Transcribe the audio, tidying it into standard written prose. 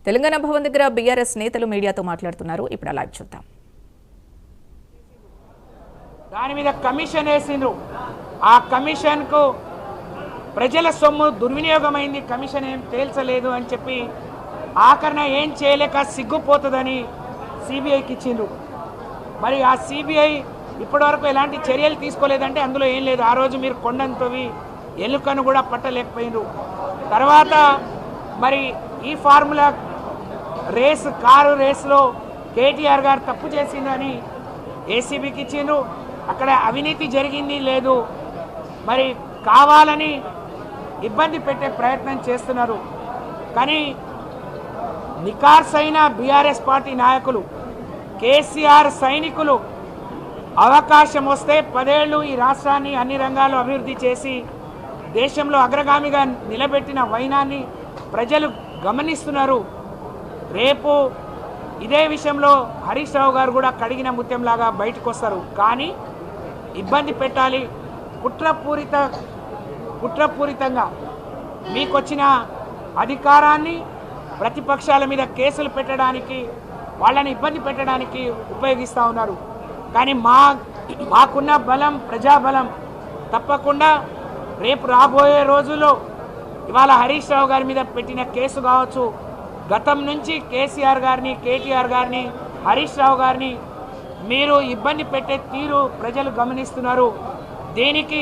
తెలంగాణ భవన్ దగ్గర బీఆర్ఎస్ నేతలు మీడియాతో మాట్లాడుతున్నారు. ఇప్పుడు లైవ్ చూద్దాం. దాని మీద కమిషన్ వేసిండ్రు. ఆ కమిషన్ కు ప్రజల సొమ్ము దుర్వినియోగమైంది, కమిషన్ ఏం తేల్చలేదు అని చెప్పి ఆఖరణ ఏం చేయలేక సిగ్గుపోతుందని సిబిఐకి ఇచ్చిండ్రు. మరి ఆ సిబిఐ ఇప్పటివరకు ఎలాంటి చర్యలు తీసుకోలేదంటే అందులో ఏం లేదు. ఆ రోజు మీరు కొండంతవి ఎలుకను కూడా పట్టలేకపోయినరు. తర్వాత మరి ఈ ఫార్ములా కారు రేసులో కేటీఆర్ గారు తప్పు చేసిందని ఏసీబీకి ఇచ్చిండ్రు. అక్కడ అవినీతి జరిగింది లేదు, మరి కావాలని ఇబ్బంది పెట్టే ప్రయత్నం చేస్తున్నారు. కానీ నికార్సైన బీఆర్ఎస్ పార్టీ నాయకులు, కేసీఆర్ సైనికులు అవకాశం వస్తే 10 ఏళ్ళు ఈ రాష్ట్రాన్ని అన్ని రంగాల్లో అభివృద్ధి చేసి దేశంలో అగ్రగామిగా నిలబెట్టిన వైనాన్ని ప్రజలు గమనిస్తున్నారు. రేపు ఇదే విషయంలో హరీష్ రావు గారు కూడా కడిగిన ముత్యంలాగా బయటకు వస్తారు. కానీ ఇబ్బంది పెట్టాలి, కుట్రపూరితంగా మీకొచ్చిన అధికారాన్ని ప్రతిపక్షాల మీద కేసులు పెట్టడానికి, వాళ్ళని ఇబ్బంది పెట్టడానికి ఉపయోగిస్తూ ఉన్నారు. కానీ మాకున్న బలం, ప్రజాబలం తప్పకుండా రేపు రాబోయే రోజుల్లో ఇవాళ హరీష్ రావు గారి మీద పెట్టిన కేసు కావచ్చు, గతం నుంచి కేసీఆర్ గారిని, కేటీఆర్ గారిని, హరీష్ రావు గారిని మీరు ఇబ్బంది పెట్టే తీరు ప్రజలు గమనిస్తున్నారు. దీనికి